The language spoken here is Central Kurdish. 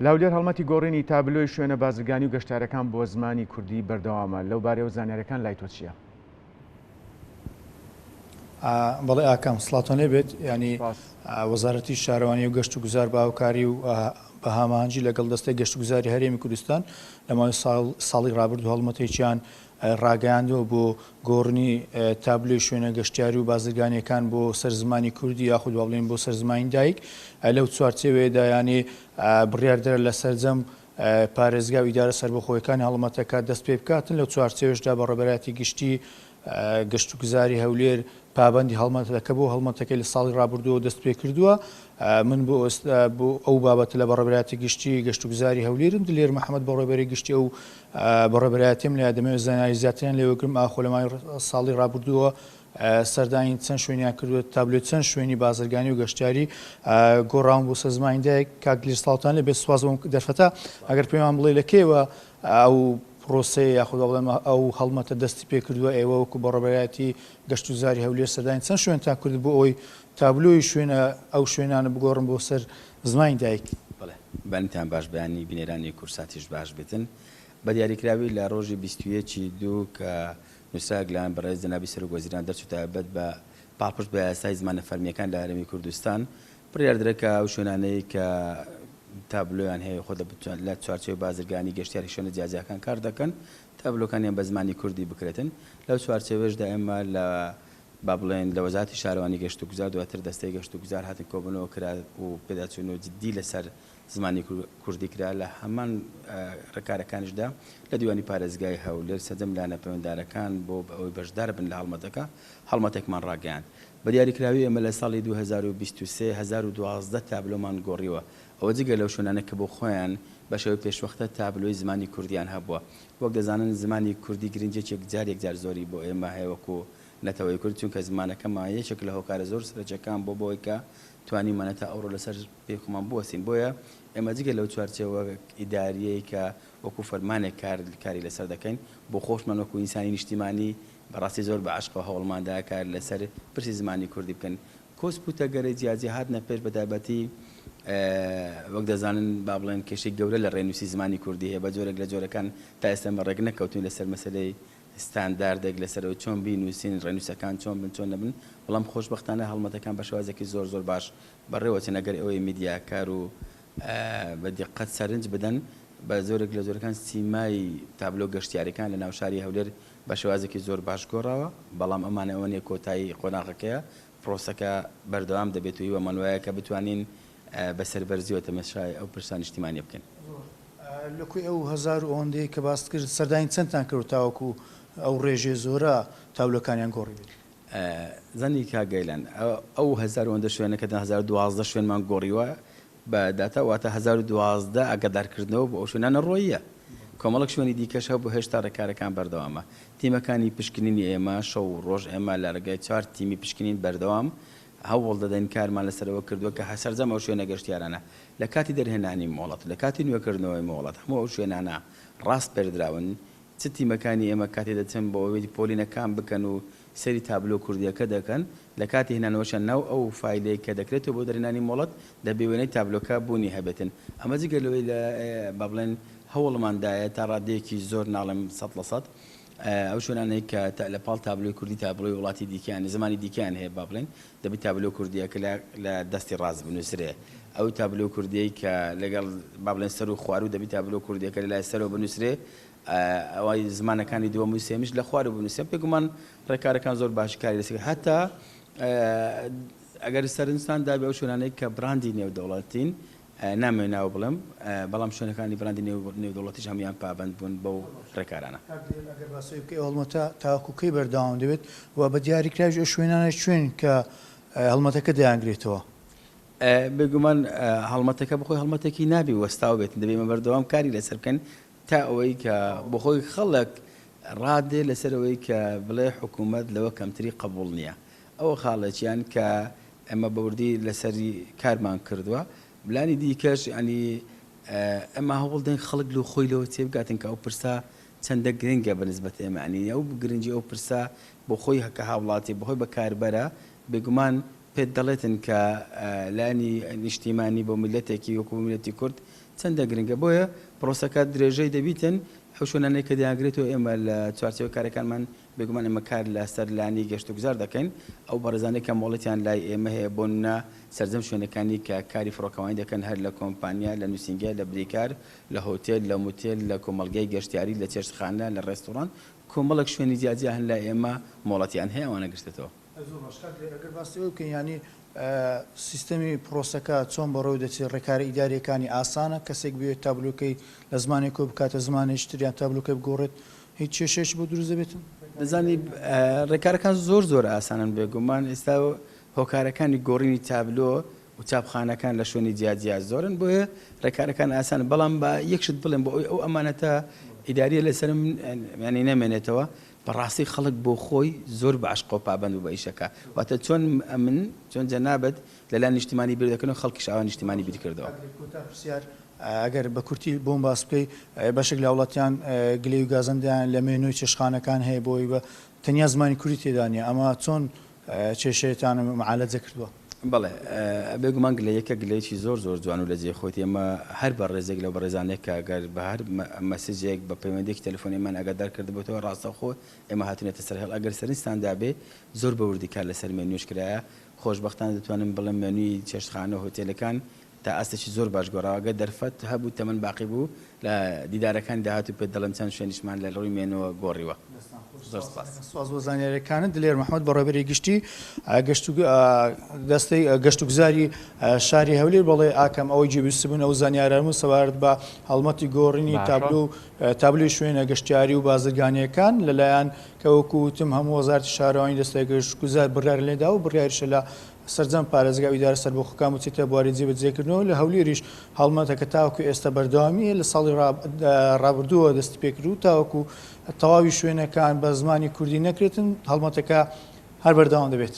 لاولێر هەڵمەتی گۆڕینی تابلۆی شوێنە بازرگانی و گەشتارەکان بۆ زمانی کوردی بەردەوامە لەو بارەوە زانیاریەکان لای تۆ چییە؟ بەڵێ ئاکەم سڵاتۆن لێ بێت ینی وەزارەتی شارەوانی و گەشت و گوزار باوکاری و بە هەماهەنگی لەگەڵ دەستەی گەشت و گوزاری هەرێمی کوردستان لە ماوەی ساڵی ڕابردوو هەڵمەتێکیان ڕاگەیاندووە بۆ گۆڕنی تابلۆی شوێنە گەشتیاری و بازرگانیەکان بۆ سەر زمانی کوردی یاخود بڵێن بۆ سەر زمانی دایک لەو چوارچێوەیەدا ینی بڕیاردەر لە سەرجەم پارێزگا و ئیدارە سەربەخۆیەکانی هەڵمەتەکە دەست پێ بکاتن لەو چوارچێوەشدا بە ڕێبەرایەتی گشتی گەشت و گوزاری هەولێر پابندی هەڵمەتەکە بۆ هەڵمەتەکەی لە ساڵی ڕابردووە دەست پێ کردووە. من بۆ ئەو بابەت لە بەڕێبەرایەتی گشتی گەشت و گوزاری هەولێرم دلێر محەممەد بە ڕێبەری گشتی ئەو بەڕێبەرایەتیم لە دەمەوێت زانایی زیاتریان لێوەگرم ئاخۆ لە مای ساڵی ڕابردووە سەردانی چەند شوێنیان کردووە تابلۆ چەند شوێنی بازرگانی و گەشتیاری گۆڕاون بۆ سەرزمانیدایک کاگلیر ساڵتان لێ بێ سوازم دەرفەتە ئەگەر پێیان بڵێ لەکێوە ئەو پرۆسەیە یاخود بڵێن ئەو هەڵمەتە دەستی پێ کردووە ئێوە وەکو بەڕێبەرایەتی گەشت و گوزاری هەولێر سەردانی چەند شوێنتان کرد بۆ ئەوی تابلۆی شوێنە ئەو شوێنانە بگۆڕن بۆ سەر زمانی دایک؟ بڵێ بەنتان باش بەیانی بینێرانی کورساتیش باش بێتن بە دیاریکراوی لە ڕۆژی 21 کە نووسراک لەیان بەڕێز جەنابی سەرۆک وەزیران دەرچووتە بەد بە پاڵپشت بە یاسای زمانە فەرمیەکان لە هەرێمی کوردستان بڕیاردرەکە ئەو شوێنانەی کە تابلۆیان هەیە خۆ دەبتوان لە چوارچێوەی بازرگانی گەشتیاری شوێنە جیاجیەکان کار دەکەن تابلۆکانیان بە زمانی کوردی بکرێتن لەو چوارچێوەشدا ئێمە لە با بڵێن لە وەزارەتی شارەوانی گەشت و گوزار دواتر دەستەی گەشت و گوزار هاتن کۆبنەوە کرا و پێداچوون و جدی لەسەر زمانی کوردی کرا لە هەمان ڕێکارەکانیشدا لە دیوانی پارێزگای هەولێر سەرجەم لانە پەیوەنددارەکان بۆ ئەوەی بەشدار بن لە هەڵمەتەکە هەڵمەتێکمان ڕاگەیاند بە دیاریکراوی ئێمە لە ساڵی 2023 1012 تابلۆمان گۆڕیوە ئەوە جگە لەو شوێنانە کە بۆ خۆیان بە شێوەی پێشوەختە تابلۆی زمانی کوردیان هەبووە وەک دەزانن زمانی کوردی گرنگێکێک جار زۆری بۆ ئێمە هەیە وەکو نەتەوەی کورد چونکە زمانەکەمە یەکێک لە هۆکارە زۆر سەرچەکان بۆ بۆی کە توانیمانە تا ئەوڕۆ لەسەر پێخۆمان بوەسین بۆیە ئێمە جگە لەو چوارچێوە ئیداریەی کە وەکو فەرمانێک کاری لەسەر دەکەین بۆ خۆشمان وەکو ئینسانی نیشتیمانی بەڕاستی زۆر بە عشق و هەوڵماندا کار لەسەر پرسی زمانی کوردی بکەن کۆسپوتە گەرەی جیاجی هاتنە پێش بەتایبەتی وەک دەزانن با بڵێن کێشەی گەورە لە ڕێنووسی زمانی کوردی هەیە بە جۆرێک لە جۆرەکان تا ئێستا ڕێک نەکەوتین لەسەر مەسەلەی ستانداردێک لەسەرەوە چۆن بینووسین ڕێنووسەکان چۆن بن چۆن نەبن بەڵام خۆشبەختانە هەڵمەتەکان بە شێوازێکی زۆر باش بەڕێوەچن ئەگەر ئەوەی میدیاکار و بە دقت سەرنج بدەن بە زۆرێک لە جۆرەکان سیمای تابلۆ گەشتیاریەکان لە ناوشاری هەولێر بە شێوازێکی زۆر باش گۆڕاوە بەڵام ئەمانە ئەوە نیە کۆتایی قۆناغەکەیە پرۆسەکە بەردەوام دەبێت و هیوەمان وایە کە بتوانین بەسەربەرزیەوە تەمەشای ئەو پرسان نیشتیمانی بکەن لەکوی ئەو هەزار و ئەوەندەی کە باس کرد سەردانی چەندتان کرد تاوەکو ئەو ڕێژێ زۆرە تابلۆکانیان گۆڕی بێت؟ زەنی کاگەیلەن ئەو هەزار ئەوەندە شوێنەکە 2012 شوێنمان گۆڕیوە بە داتا واتە 2012 ئەگەدارکردنەوە بۆ ئەو شوێنانە ڕۆیە کۆمەڵک شوێنی دیکەش هەبوو هێشتا ڕێکارەکان بەردەوامە تیمەکانی پشکنینی ئێمە شەو ڕۆژ ئێمە لە ڕێگای 4 تیمی پشکنین بەردەوام هەوڵ دەدەین کارمان لەسەرەوە کردووە کە هەسەرجەم ئەو شوێنە گەشتیارانە لە کاتی دەرهێنانی مۆڵەت لە کاتی نوێکردنەوەی مۆڵەت هەموو ئەو شوێنانە ڕاست پێردراون چ تیمەکانی ئێمە کاتی دەچن بۆ ئەوەی پۆلینەکان بکەن و سەری تابلۆ کوردیەکە دەکەن لە کاتی هێنانەوەشە ناو ئەو فایلەی کە دەکرێتەوە بۆ دەرهێنانی مۆڵەت دەبێ وێنەی تابلۆکە بوونی هەبێتن ئەمە جگە لەوەی لە با بڵێن هەوڵماندایە تا ڕادەیەکی زۆر ناڵێم 100% ئەو شوێنانەی کە لە پاڵ تابلۆی کوردی تابلۆی وڵاتی دیکەیان زمانی دیکەیان هەیە با بڵێن دەبێت تابلۆ کوردیەکە لە دەستی ڕاست بنووسرێ ئەو تابلۆ کوردیەی کە لەگەڵ با بڵێن سەر و خوار و دەبێت تابلۆ کوردیەکە لە لای سەرەوە بنووسرێ ئەوەی زمانەکانی دووەم و سێمیش لە خوار بنووسێ پێگومان ڕێکارەکان زۆر باشکاری لەسەر هەتا ئەگەر سەرنجستان دابێ ئەو شوێنانەی کە براندی نێودەوڵەتین نامێ ناو بڵم بەڵام شوێنەکانی براندی نێودەوڵەتیش هەمیان پابند بوون بەو ڕێکارانە ئەگەر باسی بکەی هەڵمەتە تاکوکەی بەردەوام دەبێت و بە دیاریکراوی ئەو شوێنانە شوێن کە هەڵمەتەکە دەیانگرێتەوە بێگومان هەڵمەتەکە بخۆی هەڵمەتێکی نابی وەستاو بێت دەبێت مە بەردەوام کاری لەسەر بکەن تا ئەوەی کە بۆ خۆی خەڵک ڕادێ لەسەرەوەی کە بڵێ حکوومەت لەوە کەمتری قبول نییە ئەوە خاڵەکیان کە ئەمە بەوردی لەسەری کارمان کردووە بلانی دیکەش ینی ئەمە هەوڵ دەین خەڵک لە خۆی لەوە تێبگاتن کە ئەو پرسا چەندە گرنگە بەنسبەت ئێمە ینی ئەو گرنگی ئەو پرسا بۆ خۆی هەکە هاوڵاتی بەخۆی بەکاربەرە بێگومان پێت دەڵێتن کە لانی نیشتیمانی بۆ میلەتێکی وەکو میلەتی کورد چەندە گرنگە بۆیە پرۆسەکە درێژەی دەبیتن ئەو شوێنانەی کە دەیانگرێتەوە ئێمە لە چوارچێوە کارەکانمان بێگومان ئێمە کار لەسەر لانی گەشت و گوزار دەکەین ئەو بەڕێزانەی کە مۆڵەتیان لای ئێمە هەیە بۆ نمونە سەرجەم شوێنەکانی کە کاری فڕۆکەوانی دەکەن هەر لە کۆمپانیا لە نووسینگە لە بریکار لە هۆتێل لە موتێل لە کۆمەڵگەی گەشتیاری لە چێشتخانە لە ڕێستۆران کۆمەڵک شوێنی جیاجیا هەن لای ئێمە مۆڵەتیان هەیە ئەوانە گشتێتەوە ئەگەر باسی ئەو بکەین ینی سیستەمی پرۆسەکە چۆن بەڕێوە دەچێت ڕێکاری ئیداریەکانی ئاسانە کەسێک بێت تابلوکەی لە زمانی کۆ بکاتە زمانی شتریان تابلوکەی بگۆڕێت هیچ کێشەیەش بۆ دروست دەبێتن دەزانی ڕێکارەکان زۆر ئاسانن بێگومان ئێستا هۆکارەکانی گۆڕینی تابلۆ و چاپخانەکان لە شوێنی جیاجیا زۆرن بۆیە ڕێکارەکان ئاسان بەڵام بە یەکشت بڵێن بۆ ئەو ئەمانەتە ئیداریە لەسرم ینی نامێنێتەوە بەڕاستی خەڵک بۆ خۆی زۆر بە عشق و پابند و بە ئیشەکە واتە چۆن من چۆن جەنابەت لەلایەن نیشتیمانی بیر دەکەن و خەڵکیش ئەوان نیشتیمانی بیر کردەوە ئەگەر بە کورتی بۆم باس بکەی بەشێک لە وڵاتیان گلەی و گازەندیان لە مێنووی چێشخانەکان هەیە بۆی بە تەنیا زمانی کوردی تێدانە ئەمە چۆن کێشەیەتان معالەجە کردووە بەڵێ بێگومان گلەیەکە گلەیەکی زۆر جوان و لە جێ خۆت ئێمە هەر بە ڕێزێک لە بەڕێزانێک کە ئەگەر بە هەر مەسیجێک بە پەیوەندێکی تەلەفۆنیمان ئەگەدار کردبێتەوە ڕاستەخۆ ئێمە هاتوونێتە سەر هەڵ ئەگەر سەرنجستاندا بێ زۆر بە وردی کار لەسەر مێنوش کرایە خۆشبەختانە دەتوانم بڵێم مێنووی چێشتخانە هۆتێلەکان تا ئاستێکی زۆر باش گۆڕاوەگە دەرفەت هەبوو تەمەن باقی بوو لە دیدارەکان داهات و پێ دەڵم چەند شوێنیشمان لە ڕووی مێنەوە گۆڕیوە سواز بۆ زانیاریەکانت دلێر محەممەد بەڕێبەری گشتی دەستەی گەشت و گوزاری شاری هەولێر بەڵێ ئاکەم ئەوەی جێبیستبوون ئەو زانیارەمە سەوارد بە هەڵمەتی گۆڕینی تابلوی شوێنە گەشتیاری و بازرگانیەکان لەلایەن کەوەکو وتم هەموو وەزارەتی شارەوانی دەستای گەشت و گوزار بڕیار لێدا و بڕیاریشە لە سەرجەم پارێزگا ئیدارە سەربەخۆکان و چیتە بواری جێبەجێکردنەوە لە هەولێریش هەڵمەتەکە تاوەکو ئێستا بەردەوامی لە ساڵی ڕابردووە دەستی پێکرد و تاوەکو تەواوی شوێنەکان بە زمانی کوردی نەکرێتن هەڵمەتەکە هەر بەردەوام دەبێت.